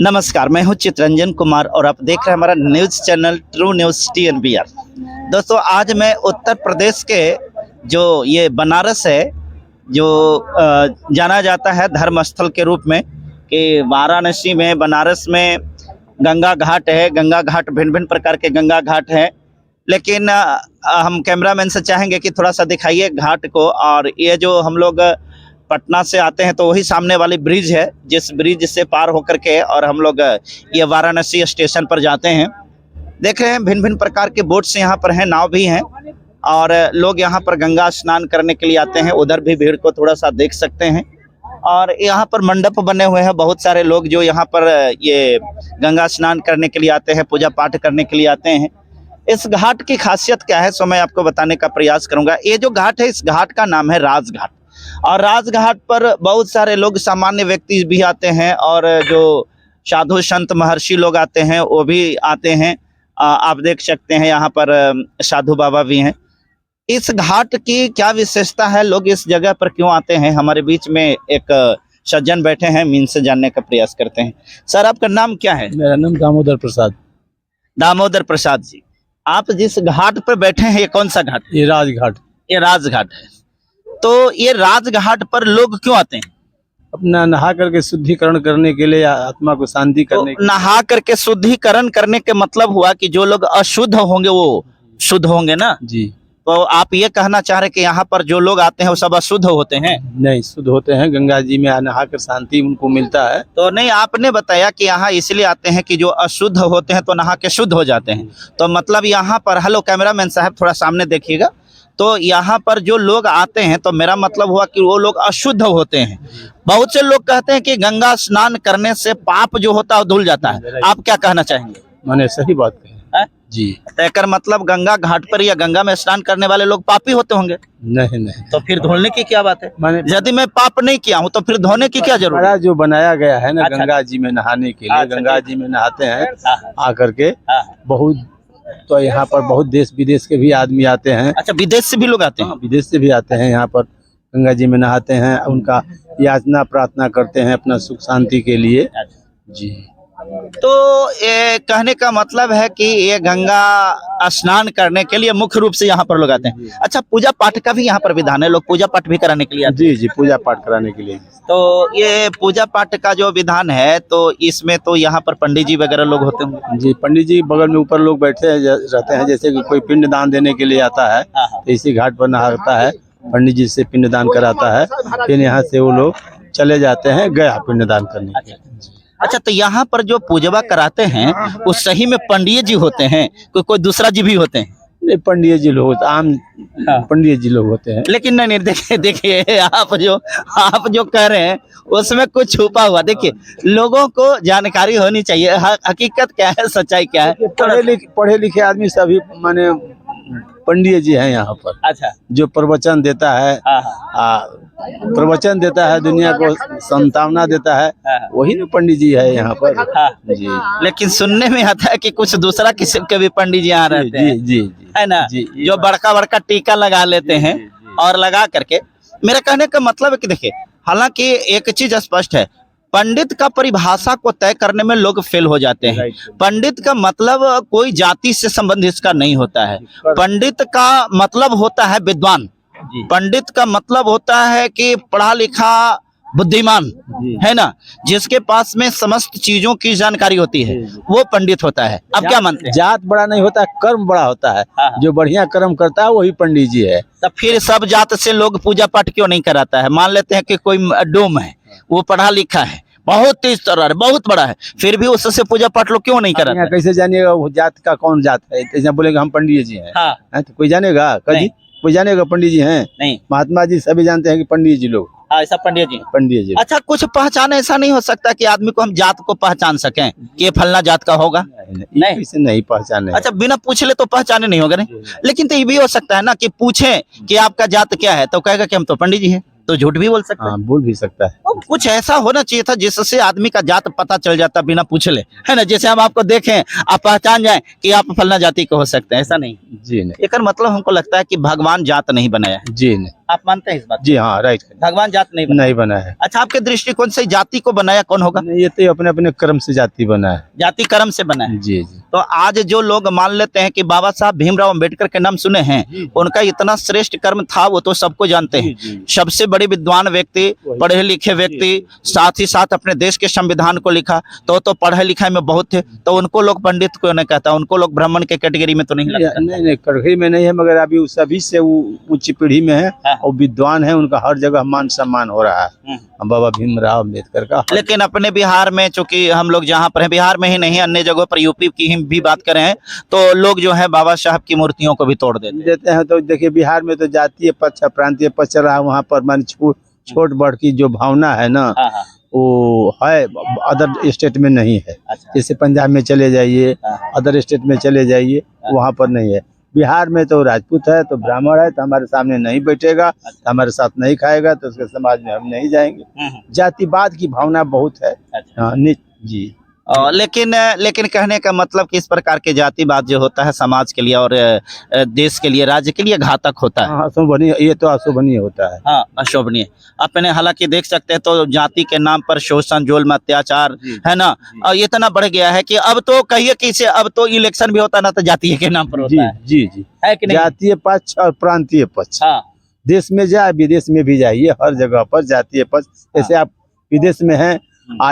नमस्कार, मैं हूं चितरंजन कुमार और आप देख रहे हैं हमारा news channel true news TNBR। दोस्तों, आज मैं उत्तर प्रदेश के जो ये बनारस है, जो जाना जाता है धर्म स्थल के रूप में, कि वाराणसी में, बनारस में गंगा घाट है। गंगा घाट भिन्न-भिन्न प्रकार के गंगा घाट हैं, लेकिन हम कैमरामैन से चाहेंगे कि थोड़ा सा दिखाइए घाट को। और ये जो हम लोग पटना से आते हैं तो वही सामने वाली ब्रिज है, जिस ब्रिज से पार होकर के और हम लोग ये वाराणसी स्टेशन पर जाते हैं। देख रहे हैं भिन्न भिन्न प्रकार के बोट्स यहाँ पर हैं, नाव भी हैं, और लोग यहाँ पर गंगा स्नान करने के लिए आते हैं। उधर भी भीड़ को थोड़ा सा देख सकते हैं। और यहाँ पर मंडप बने हुए हैं, बहुत सारे लोग जो यहाँ पर ये गंगा स्नान करने के लिए आते हैं, पूजा पाठ करने के लिए आते हैं। इस घाट की खासियत क्या है, सो मैं आपको बताने का प्रयास करूँगा। ये जो घाट है, इस घाट का नाम है राजघाट। और राजघाट पर बहुत सारे लोग, सामान्य व्यक्ति भी आते हैं, और जो साधु संत महर्षि लोग आते हैं वो भी आते हैं। आप देख सकते हैं यहाँ पर साधु बाबा भी हैं। इस घाट की क्या विशेषता है, लोग इस जगह पर क्यों आते हैं, हमारे बीच में एक सज्जन बैठे हैं, मैं इनसे जानने का प्रयास करते हैं। सर, आपका नाम क्या है? मेरा नाम दामोदर प्रसाद। दामोदर प्रसाद जी, आप जिस घाट पर बैठे हैं, ये कौन सा घाट? ये राजघाट। ये राजघाट है। तो ये राजघाट पर लोग क्यों आते हैं? अपना नहा करके शुद्धिकरण करने के लिए, आत्मा को शांति करने तो नहा करके शुद्धिकरण करने के मतलब हुआ कि जो लोग अशुद्ध होंगे वो शुद्ध होंगे ना जी। तो आप ये कहना चाह रहे हैं कि यहाँ पर जो लोग आते हैं वो सब अशुद्ध होते हैं? नहीं, शुद्ध होते हैं। गंगा जी में नहा कर शांति उनको मिलता है। तो नहीं, आपने बताया कि यहाँ इसलिए आते हैं कि जो अशुद्ध होते हैं तो नहा के शुद्ध हो जाते हैं। तो मतलब यहाँ पर, हेलो कैमरामैन साहब थोड़ा सामने देखिएगा, तो यहाँ पर जो लोग आते हैं तो मेरा मतलब हुआ कि वो लोग अशुद्ध होते हैं। बहुत से लोग कहते हैं कि गंगा स्नान करने से पाप जो होता है धुल जाता है। आप क्या कहना चाहेंगे? मैंने सही बात कही जी। तयकर मतलब गंगा घाट पर या गंगा में स्नान करने वाले लोग पापी होते होंगे? नहीं नहीं, तो फिर धोने की क्या बात है? मैंने यदि मैं पाप नहीं किया हूँ तो फिर धोने की क्या जरूरत है? जो बनाया गया है ना, अच्छा, गंगा जी में नहाने के लिए। अच्छा, गंगा जी में नहाते हैं हाँ। आकर के बहुत। तो यहाँ पर बहुत देश विदेश के भी आदमी आते हैं। अच्छा, विदेश से भी लोग आते हैं? विदेश से भी आते हैं, यहाँ पर गंगा जी में नहाते हैं, उनका याचना प्रार्थना करते हैं अपना सुख शांति के लिए जी। तो ये कहने का मतलब है कि ये गंगा स्नान करने के लिए मुख्य रूप से यहाँ पर लोग आते हैं। अच्छा, पूजा पाठ का भी यहाँ पर विधान है, लोग पूजा पाठ भी कराने के लिए आते हैं? जी, पूजा पाठ कराने के लिए। तो ये पूजा पाठ का जो विधान है, तो इसमें तो यहाँ पर पंडित जी वगैरह लोग होते होंगे? जी, पंडित जी बगल में ऊपर लोग बैठे रहते हैं। जैसे कि कोई पिंड दान देने के लिए आता है तो इसी घाट पर नहाता है, पंडित जी से पिंड दान कराता है, फिर यहाँ से वो लोग चले जाते हैं गया पिंड दान करने। अच्छा, तो यहाँ पर जो पूजवा कराते हैं वो सही में पंडित जी होते हैं, कोई दूसरा जी भी होते हैं? नहीं, पंडित जी लोग आम पंडित जी लोग होते हैं। लेकिन नहीं, देखिए आप जो कह रहे हैं उसमें कुछ छुपा हुआ। देखिए, लोगों को जानकारी होनी चाहिए, हकीकत क्या है, सच्चाई क्या है। पढ़े लिखे आदमी सभी माने पंडित जी हैं यहाँ पर। अच्छा, जो प्रवचन देता है, प्रवचन देता है, दुनिया को संतावना देता है, वही ना पंडित जी है यहाँ पर जी। लेकिन सुनने में आता है कि कुछ दूसरा किस्म के भी पंडित जी यहाँ रहते हैं, जी, है ना, जो बड़का बड़का टीका लगा लेते हैं और लगा करके। मेरा कहने का मतलब है कि देखिए, हालांकि एक चीज स्पष्ट है, पंडित का परिभाषा को तय करने में लोग फेल हो जाते हैं। पंडित का मतलब कोई जाति से संबंध इसका नहीं होता है। पंडित का मतलब होता है विद्वान। पंडित का मतलब होता है कि पढ़ा लिखा बुद्धिमान, है ना, जिसके पास में समस्त चीजों की जानकारी होती है, वो पंडित होता है। अब क्या मानते हैं? जात बड़ा नहीं होता, कर्म बड़ा होता है। जो बढ़िया कर्म करता है वही पंडित जी है। तो फिर सब जात से लोग पूजा पाठ क्यों नहीं कराता है? मान लेते हैं कि कोई डोम है, वो पढ़ा लिखा है, बहुत तेज तरह है, बहुत बड़ा है, फिर भी उससे पूजा पाठ लोग क्यों नहीं कराते? कैसे जानिएगा वो जात का कौन जात है? ऐसा बोलेगा हम पंडित जी हैं, तो कोई जानेगा? कभी कोई जानेगा पंडित जी हैं? नहीं। महात्मा जी सभी जानते हैं कि पंडित जी लोग। ऐसा पंडित जी। अच्छा, कुछ पहचान ऐसा नहीं हो सकता कि आदमी को हम जात को पहचान सकें कि ये फलना जात का होगा? नहीं, इसे नहीं पहचाने। अच्छा, बिना पूछ ले तो पहचाने नहीं होगा? नहीं, लेकिन तो ये भी हो सकता है ना कि पूछे कि आपका जात क्या है, तो कहेगा कि हम तो पंडित जी हैं। तो झूठ भी बोल सकता है। हाँ, बोल भी सकता है। तो कुछ ऐसा होना चाहिए था जिससे आदमी का जात पता चल जाता बिना पूछे ले, है ना। जैसे हम आपको देखें, आप पहचान जाएं कि आप फलना जाति के हो सकते हैं, ऐसा नहीं। जी नहीं। एक मतलब हमको लगता है कि भगवान जात नहीं बनाया है। जी नहीं। आप मानते हैं इस बात को? जी हाँ, राइट। भगवान जात नहीं बनाया। नहीं बना है। अच्छा, आपके दृष्टिकोण से जाति को बनाया कौन होगा? नहीं, ये तो अपने अपने कर्म से जाति बना है। जाति कर्म से बना है। जी जी। तो आज जो लोग मान लेते हैं कि बाबा साहब भीमराव अंबेडकर के नाम सुने हैं, उनका इतना श्रेष्ठ कर्म था वो तो सबको जानते हैं। सबसे बड़े विद्वान व्यक्ति, पढ़े लिखे व्यक्ति, साथ ही साथ अपने देश के संविधान को लिखा, तो पढ़े लिखे में बहुत थे। तो उनको लोग पंडित क्यों नहीं कहता? उनको लोग ब्राह्मण के कैटेगरी में तो नहीं लगता? नहीं, कड़घी में नहीं है, मगर अभी सभी से वो उच्च पीढ़ी में है और विद्वान है, उनका हर जगह मान सम्मान हो रहा है बाबा भीमराव अम्बेडकर का। लेकिन अपने बिहार में, चूंकि हम लोग जहाँ पर हैं, बिहार में ही नहीं अन्य जगहों पर, यूपी की ही भी बात करें तो लोग जो है बाबा साहब की मूर्तियों को भी तोड़ देते हैं। तो देखिए, बिहार में तो जातीय पक्ष, प्रांतीय पक्ष रहा, वहाँ पर मान छोट बड़ की जो भावना है ना, वो है अदर स्टेट में नहीं है। जैसे पंजाब में चले जाइए, अदर स्टेट में चले जाइए, वहाँ पर नहीं है। बिहार में तो राजपूत है तो ब्राह्मण है तो हमारे सामने नहीं बैठेगा, हमारे साथ नहीं खाएगा तो उसके समाज में हम नहीं जाएंगे। जातिवाद की भावना बहुत है। जी। लेकिन कहने का मतलब कि इस प्रकार के जातिवाद जो होता है समाज के लिए और देश के लिए, राज्य के लिए घातक होता है। अशोभनीय, ये तो अशोभनीय होता है। हाँ, अशोभनीय। अपने हालांकि देख सकते हैं तो जाति के नाम पर शोषण, जुल्म, अत्याचार, है ना, और इतना बढ़ गया है कि अब तो कहिए कि इसे, अब तो इलेक्शन भी होता है ना तो जातीय के नाम पर होता है। जी जी, है कि नहीं? जातीय पक्ष और प्रांतीय पक्ष। हाँ। देश में जाए, विदेश में भी जाइए, हर जगह पर जातीय पक्ष। जैसे आप विदेश में हैं,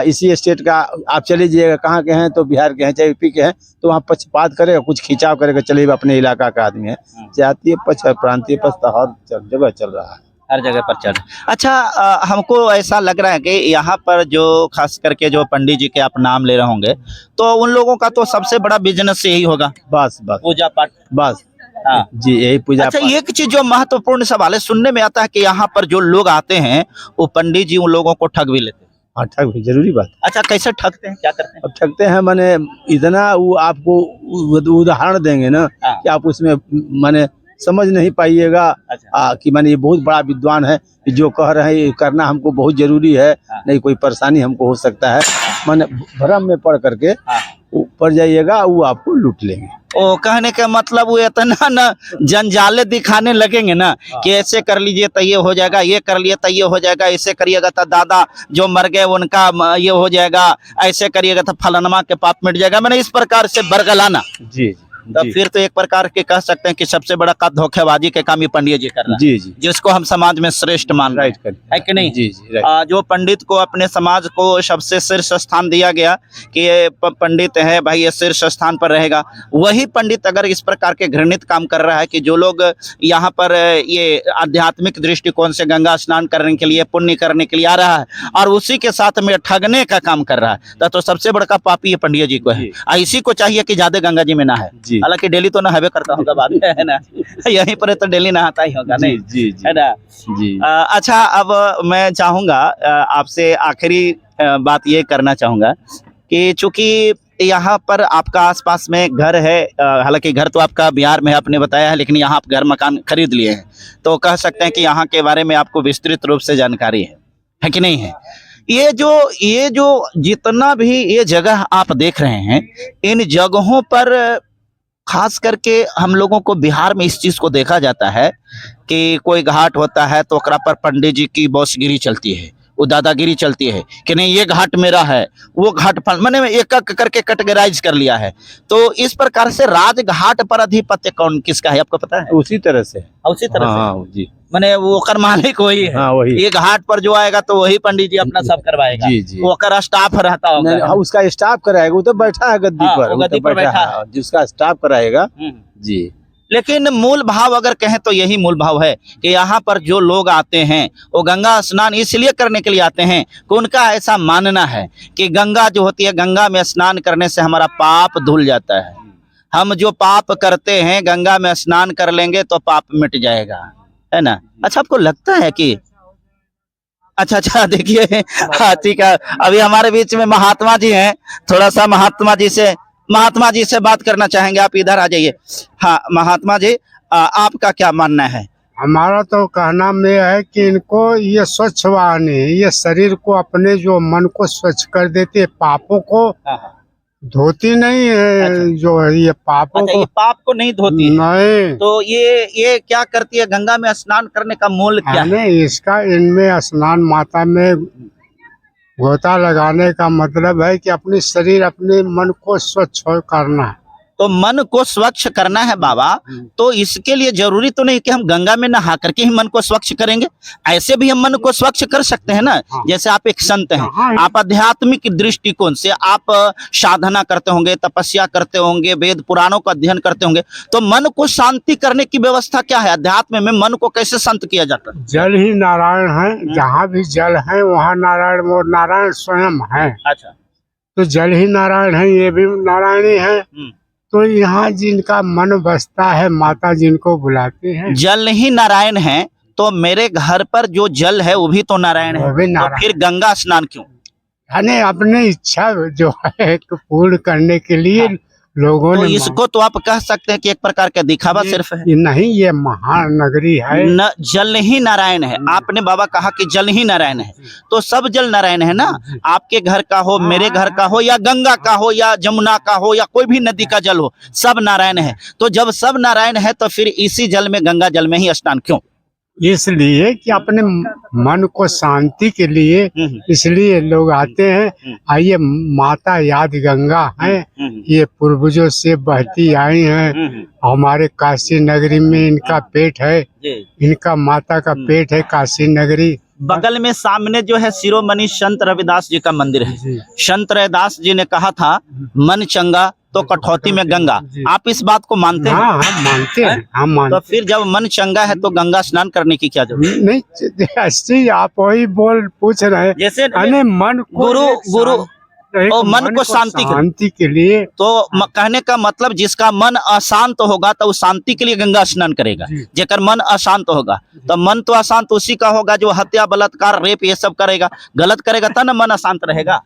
इसी स्टेट का आप चले जाइएगा, कहाँ के हैं तो बिहार के हैं चाहे यूपी के हैं, तो वहाँ पक्षपात करेगा, कुछ खिंचाव करेगा, चलिए अपने इलाका का आदमी है। जातीय पक्ष और प्रांतीय पक्ष तो हर जगह चल रहा है, हर जगह पर चल रहा है। अच्छा, हमको ऐसा लग रहा है कि यहाँ पर जो खास करके जो पंडित जी के आप नाम ले रहे होंगे, तो उन लोगों का तो सबसे बड़ा बिजनेस यही होगा, बस पूजा पाठ। बस। हाँ जी, यही पूजा। अच्छा, एक चीज जो महत्वपूर्ण सवाल है, सुनने में आता है कि यहाँ पर जो लोग आते हैं वो पंडित जी उन लोगों को ठग भी लेते हैं। हाँ, ठग भी जरूरी बात। अच्छा, कैसे ठगते हैं, क्या करते हैं? अब ठगते हैं माने इतना, वो आपको उदाहरण देंगे ना कि आप उसमें माने समझ नहीं पाइएगा। अच्छा। कि माने ये बहुत बड़ा विद्वान है, जो कह रहे हैं ये करना हमको बहुत जरूरी है। नहीं कोई परेशानी हमको हो सकता है, माने भ्रम में पड़ करके ऊपर जाइएगा, वो आपको लूट लेंगे। ओ, कहने का मतलब वो इतना ना जंजाले दिखाने लगेंगे ना कि ऐसे कर लीजिए तो ये हो जाएगा, ये कर लिए तो ये हो जाएगा, ऐसे करिएगा तो दादा जो मर गए उनका ये हो जाएगा, ऐसे करिएगा तो फलानमा के पाप मिट जाएगा। मैंने इस प्रकार से बरगलाना। जी। तो फिर तो एक प्रकार के कह सकते हैं कि सबसे बड़ा का धोखेबाजी के काम ये पंडित जी कर रहे हैं। जी जी, जिसको हम समाज में श्रेष्ठ मान रहे हैं, है कि नहीं? जी जी। जो पंडित को अपने समाज को सबसे शीर्ष स्थान दिया गया कि ये पंडित है भाई, ये शीर्ष स्थान पर रहेगा, वही पंडित अगर इस प्रकार के घृणित काम कर रहा है कि जो लोग यहाँ पर ये आध्यात्मिक दृष्टिकोण से गंगा स्नान करने के लिए, पुण्य करने के लिए आ रहा है और उसी के साथ में ठगने का काम कर रहा है, तो सबसे बड़ा पापी ये पंडित जी को है। इसी को चाहिए कि ज्यादा गंगा जी में ना है। हालांकि डेली तो नहावे करता होगा बाद में, है ना, यहीं पर तो डेली नहाता ही होगा, नहीं? जी है ना? जी। अच्छा, अब मैं चाहूंगा आपसे आखिरी बात ये करना चाहूंगा कि चूंकि यहाँ पर आपका आसपास में घर है, हालांकि घर तो आपका बिहार में आपने बताया है, लेकिन यहाँ आप घर मकान खरीद लिए हैं, तो कह सकते हैं कि यहाँ के बारे में आपको विस्तृत रूप से जानकारी है कि नहीं है? ये जो जितना भी ये जगह आप देख रहे हैं, इन जगहों पर खास करके हम लोगों को बिहार में इस चीज को देखा जाता है कि कोई घाट होता है तो ओकरा पर पंडित जी की बॉसगिरी चलती है, वो दादागिरी चलती है कि नहीं ये घाट मेरा है, वो घाट मैंने एक एक करके कैटेगराइज कर लिया है। तो इस प्रकार से राजघाट पर अधिपत्य कौन किसका है आपको पता है? उसी तरह से। हाँ, जी, मैंने वो कर मालिक वही है। हाँ, वही। ये घाट पर जो आएगा तो वही पंडित जी अपना सब करवाएगा। जी जी। वो कर स्टाफ रहता होगा। हाँ, उसका स्टाफ कराएगा, वो तो बैठा है गद्दी पर, गद्दी पर बैठा है, जिसका स्टाफ कराएगा। जी। लेकिन मूल भाव अगर कहें तो यही मूल भाव है कि यहाँ पर जो लोग आते हैं वो गंगा स्नान इसलिए करने के लिए आते हैं कि उनका ऐसा मानना है कि गंगा जो होती है, गंगा में स्नान करने से हमारा पाप धुल जाता है। हम जो पाप करते हैं गंगा में स्नान कर लेंगे तो पाप मिट जाएगा, है ना? अच्छा, आपको लगता है कि अच्छा देखिए, ठीक है, अभी हमारे बीच में महात्मा जी हैं, थोड़ा सा महात्मा जी से बात करना चाहेंगे, आप इधर आ जाइए। हाँ महात्मा जी, आपका क्या मानना है हमारा तो कहना में है कि इनको ये स्वच्छ वाहिनी है, ये शरीर को अपने जो मन को स्वच्छ कर देती है, पापों को धोती नहीं है। अच्छा। जो है ये पापों अच्छा, को ये पाप को नहीं धोती है। नहीं, तो ये क्या करती है? गंगा में स्नान करने का मूल क्या है? नहीं इसका इनमें स्नान माता में गोता लगाने का मतलब है कि अपने शरीर अपने मन को स्वच्छ करना है। तो मन को स्वच्छ करना है बाबा, तो इसके लिए जरूरी तो नहीं कि हम गंगा में नहा करके ही मन को स्वच्छ करेंगे। ऐसे भी हम मन को स्वच्छ कर सकते हैं ना। हाँ। जैसे आप एक संत हैं, हाँ। आप आध्यात्मिक दृष्टिकोण से आप साधना करते होंगे, तपस्या करते होंगे, वेद पुराणों का अध्ययन करते होंगे, तो मन को शांति करने की व्यवस्था क्या है? अध्यात्म में मन को कैसे शांत किया जाता है? जल ही नारायण है, जहाँ भी जल है वहाँ नारायण, वो नारायण स्वयं है। अच्छा। तो जल ही नारायण है, ये भी नारायण ही है। तो यहाँ जिनका मन बसता है, माता जिनको बुलाती है, जल ही नारायण है, तो मेरे घर पर जो जल है वो भी तो नारायण है। वो भी तो नारायण। फिर गंगा स्नान क्यों? यानी अपनी इच्छा जो है को पूर्ण करने के लिए लोगों तो ने इसको तो आप कह सकते हैं कि एक प्रकार का दिखावा सिर्फ है। ये नहीं, ये महान नगरी है। न जल ही नारायण है। आपने बाबा कहा कि जल ही नारायण है, तो सब जल नारायण है ना। आपके घर का हो, मेरे घर का हो, या गंगा का हो, या जमुना का हो, या कोई भी नदी का जल हो, सब नारायण है। तो जब सब नारायण है तो फिर इसी जल में, गंगा जल में ही स्नान क्यों? इसलिए कि अपने मन को शांति के लिए, इसलिए लोग आते हैं। आइए, माता याद गंगा है, ये पूर्वजों से बहती आई हैं। हमारे काशी नगरी में इनका पेट है, इनका माता का पेट है काशी नगरी। बगल में सामने जो है शिरोमणि संत रविदास जी का मंदिर है। संत रविदास जी ने कहा था, मन चंगा तो कठौती में गंगा। आप इस बात को मानते हैं? हाँ, हम मानते हैं, हम मानते। तो फिर जब मन चंगा है तो गंगा स्नान करने की क्या जरूरत? नहीं, ऐसे आप वही पूछ रहे हैं। जैसे मन को गुरु और मन को शांति के लिए, तो कहने का मतलब जिसका मन अशांत होगा तो उस शांति के लिए गंगा स्नान करेगा। जेकर मन अशांत होगा तो मन तो अशांत उसी का होगा जो हत्या, बलात्कार, रेप ये सब करेगा, गलत करेगा, तब ना मन अशांत रहेगा।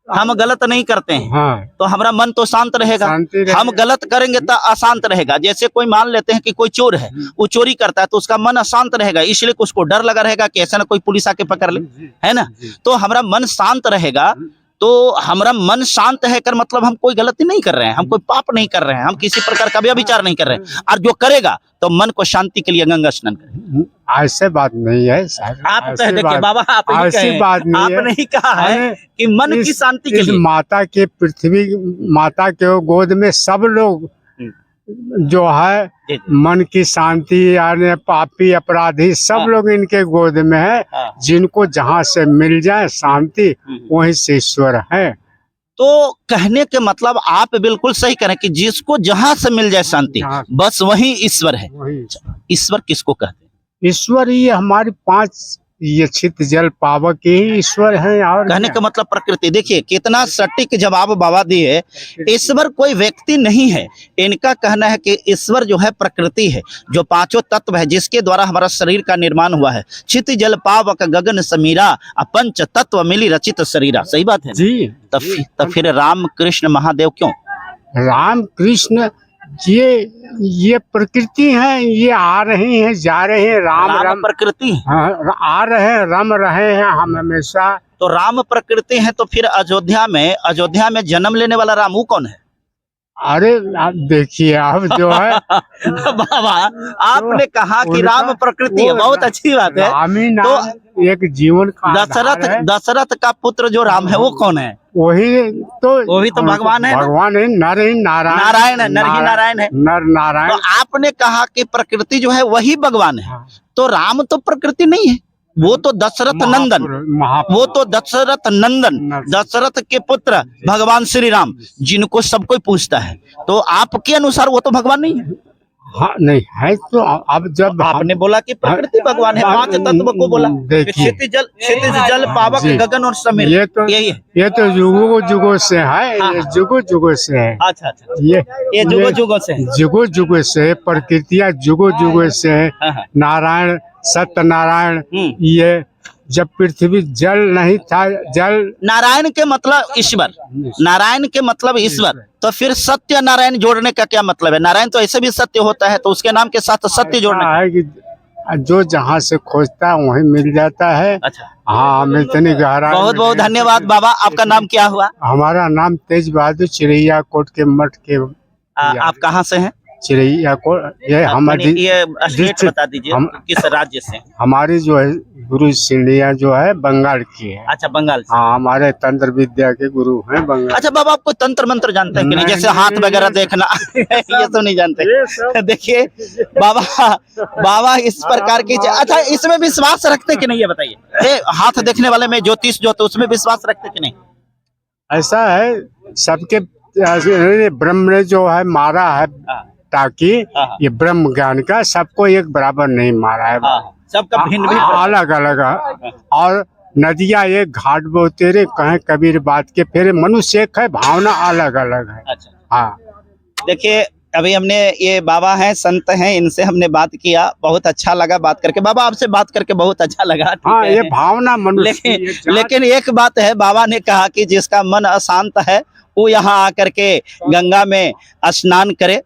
हम गलत नहीं करते हैं। हाँ, तो हमारा मन तो शांत रहेगा। हम गलत करेंगे तो अशांत रहेगा। जैसे कोई मान लेते हैं कि कोई चोर है, वो चोरी करता है तो उसका मन अशांत रहेगा, इसलिए उसको डर लगा रहेगा कि ऐसा ना कोई पुलिस आके पकड़ ले, है ना। तो हमारा मन शांत रहेगा, तो हमारा मन शांत है कर मतलब हम कोई गलती नहीं कर रहे हैं, हम कोई पाप नहीं कर रहे हैं, हम किसी प्रकार का व्यभिचार नहीं कर रहे हैं। और जो करेगा तो मन को शांति के लिए गंगा स्नान करें। ऐसे बात नहीं है। आप कह देखिए बाबा, आप ऐसी बात नहीं है। आपने ही कहा है कि मन की शांति के लिए। माता के पृथ्वी माता के गोद में सब लोग जो है मन की शांति, यानी पापी अपराधी सब लोग इनके गोद में है। जिनको जहाँ से मिल जाए शांति, वहीं से ईश्वर है। तो कहने के मतलब आप बिल्कुल सही कह रहे हैं कि जिसको जहाँ से मिल जाए शांति, बस वही ईश्वर है। ईश्वर किसको कहते हैं? ईश्वर ये हमारी 5 ये चित जल पावक ही ईश्वर है। और कहने का मतलब प्रकृति। देखिए कितना सटीक जवाब बाबा दिए। ईश्वर कोई व्यक्ति नहीं है, इनका कहना है कि ईश्वर जो है प्रकृति है, जो 5 तत्व है जिसके द्वारा हमारा शरीर का निर्माण हुआ है। चित जल पावक गगन समीरा, 5 तत्व मिली रचित शरीरा। सही बात है जी। तब फिर राम कृष्ण महादेव क्यों? राम कृष्ण ये प्रकृति है, ये आ रहे हैं जा रहे हैं। राम प्रकृति आ रहे हैं, रम रहे हैं हम हमेशा। तो राम प्रकृति है, तो फिर अयोध्या में जन्म लेने वाला राम वो कौन है? अरे आप देखिए, आप जो है बाबा आपने कहा कि राम प्रकृति है, बहुत अच्छी बात है। तो एक जीवन का दशरथ का पुत्र जो राम है वो कौन है? वही तो भगवान है। भगवान है, नर ही नारायण है, नर ही नारायण है, नर नारायण। तो आपने कहा कि प्रकृति जो है वही भगवान है। तो राम तो प्रकृति नहीं है, वो तो दशरथ नंदन, वो तो दशरथ नंदन, दशरथ के पुत्र भगवान श्री राम, जिनको सब कोई पूछता है। तो आपके अनुसार वो तो भगवान नहीं है? हाँ, नहीं है। तो अब जब आपने बोला कि प्रकृति भगवान है, 5 तत्व को बोला, क्षितिज जल पावक गगन और समीर, यही है। ये तो जुगों जुगों से है, ये जुगों जुगों से है। अच्छा, ये जुगों जुगों से, जुगों जुगों से प्रकृतियाँ जुगों जुगों से है। नारायण सत्यनारायण, ये जब पृथ्वी जल नहीं था, जल नारायण के मतलब ईश्वर, नारायण के मतलब ईश्वर। तो फिर सत्य नारायण जोड़ने का क्या मतलब है? नारायण तो ऐसे भी सत्य होता है, तो उसके नाम के साथ सत्य जोड़ना है कि जो जहाँ से खोजता है वहीं मिल जाता है। अच्छा, हाँ, हम इतनी गहराई बहुत में बहुत नहीं- धन्यवाद बाबा। आपका नाम क्या हुआ? हमारा नाम तेज बहादुर चिड़ैया कोट के मठ के आप कहाँ से हैं? चिड़ैया कोट, ये हमारी ये स्टेट डिस्ट्रिक्ट- बता दीजिए, हम- किस राज्य से हैं? हमारी जो है गुरु चिड़ैया जो है बंगाल की है। अच्छा, बंगाल से। हाँ, हमारे तंत्र विद्या के गुरु हैं बंगाल। अच्छा बाबा, आपको तंत्र मंत्र जानते हैं कि नहीं? नहीं, जैसे हाथ नहीं, वगैरह ये देखना ये तो नहीं ये जानते। सब- देखिए बाबा, बाबा इस प्रकार की अच्छा, इसमें विश्वास रखते कि नहीं ये बताइए? हाथ देखने वाले में ज्योतिष जो, तो उसमें विश्वास रखते कि नहीं? ऐसा है, सबके ब्रह्म ने जो है मारा है हाँ, ताकि हाँ। ये ब्रह्म ज्ञान का सबको एक बराबर नहीं मारा है। हाँ, सबका भिन्न भिन्न। अलग अलग है। और नदियाँ एक घाट बोते रे कहें कबीर बात के, फिर मनुष्य एक है, भावना अलग अलग है। अच्छा, हाँ, देखिए अभी हमने ये बाबा हैं, संत हैं, इनसे हमने बात किया, बहुत अच्छा लगा बात करके। बाबा आपसे बात करके बहुत अच्छा लगा। ठीक हाँ, है। ये भावना मनुष्य की, ये जात- लेकिन एक बात है, बाबा ने कहा कि जिसका मन अशांत है वो यहाँ आकर के गंगा में स्नान करे।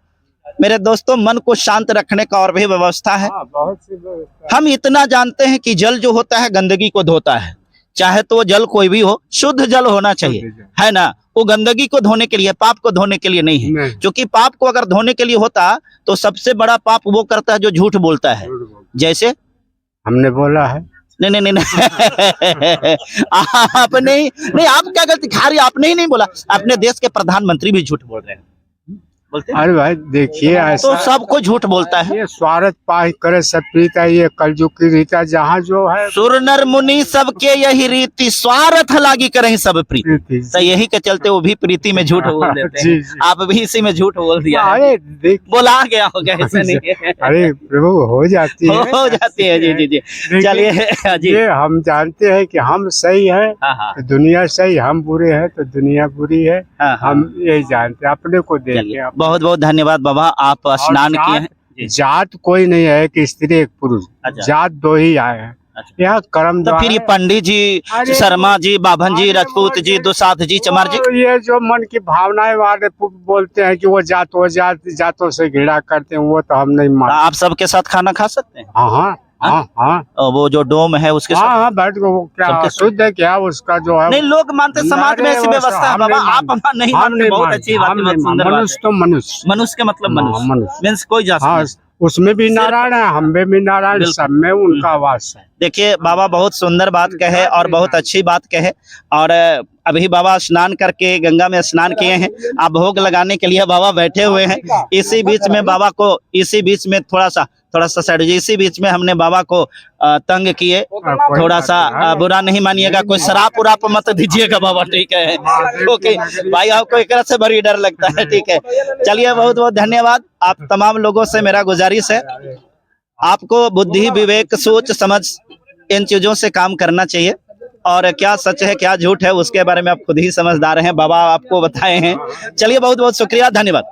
मेरे दोस्तों, मन को शांत रखने का और भी व्यवस्था है। हाँ, बहुत सी व्यवस्था। हम इतना जानते हैं कि जल जो होता है गंदगी को धोता है, चाहे तो वो जल कोई भी हो, शुद्ध जल होना चाहिए, है ना? वो गंदगी को धोने के लिए, पाप को धोने के लिए नहीं है। नहीं। क्योंकि पाप को अगर धोने के लिए होता तो सबसे बड़ा पाप वो करता है जो झूठ बोलता है। जैसे हमने बोला है। नहीं नहीं नहीं, नहीं। आप नहीं, आप क्या गलती खा रही? आपने ही नहीं बोला, अपने देश के प्रधानमंत्री भी झूठ बोल रहे हैं, बोलते हैं। अरे भाई देखिए, तो ऐसा सबको झूठ बोलता है। ये स्वार्थ पाही करे सब प्रीता, ये कलयुग की रीता, जहाँ जो है सुर नर मुनि सबके यही रीति, स्वार्थ लागी करें सब प्रीति। प्रीति। तो यही के चलते वो भी प्रीति में झूठ बोल देते जी, हैं। जी। आप भी इसी में झूठ बोल दिया है। अरे देख, बोला गया होगा, ऐसा नहीं है। अरे प्रभु हो जाती है, हो जाती है। जी जी जी, चलिए जी। ये हम जानते हैं कि हम सही हैं हाँ हाँ तो दुनिया सही, हम बुरे हैं तो दुनिया बुरी है। हाँ, हाँ। हम यही जानते हैं, अपने को देखे। चलिए, बहुत बहुत धन्यवाद बाबा, आप स्नान किए हैं। जी। जात कोई नहीं है कि स्त्री एक पुरुष, अच्छा। जात दो ही आए हैं। अच्छा। यहाँ कर्म तो द्वारा- फिर ये पंडित जी, अरे शर्मा जी, बाभन जी, अरे राजपूत जी, वो- दुसाध जी, चमार जी, ये जो मन की भावनाएं वाले बोलते हैं कि वो जातों से घृणा करते हैं, वो तो हम नहीं मानते। आप सबके साथ खाना खा सकते हैं? हाँ हाँ हाँ हाँ और वो जो डोम है उसके हाँ साथ? हाँ, बैठ के वो क्या सबके साथ। शुद्ध है क्या उसका जो है? नहीं, लोग मानते, समाज में अरे ऐसी वो व्यवस्था है हम बाबा। नहीं आप मानते। नहीं हम मानते, नहीं बहुत मानते, अच्छी बात हम है, नहीं बहुत सुंदर मानते। बात मनुष्य है। तो मनुष्य, मनुष्य के मतलब हाँ, मनुष्य, मनुष्य। मीन्स कोई जात हाँ, नहीं। उसमें भी नारायण है, हम में भी नारायण, बिल्कुल। सब में उनका वास है। देखिए बाबा बहुत सुंदर बात कहे और बहुत अच्छी बात कहे। और अभी बाबा स्नान करके गंगा में स्नान किए हैं, आप भोग लगाने के लिए बाबा बैठे हुए हैं। इसी बीच में बाबा को, इसी बीच में थोड़ा सा साइड, इसी बीच में हमने बाबा को तंग किए, थोड़ा सा बुरा नहीं मानिएगा, कोई शराब उराप मत दीजिएगा बाबा, ठीक है? ओके भाई, आपको एक से बड़ी डर लगता है, ठीक है? चलिए, बहुत बहुत धन्यवाद। आप तमाम लोगों से मेरा गुजारिश है, आपको बुद्धि, विवेक, सोच समझ इन चीजों से काम करना चाहिए। और क्या सच है क्या झूठ है उसके बारे में आप खुद ही समझदार हैं, बाबा आपको बताए हैं। चलिए, बहुत बहुत शुक्रिया, धन्यवाद।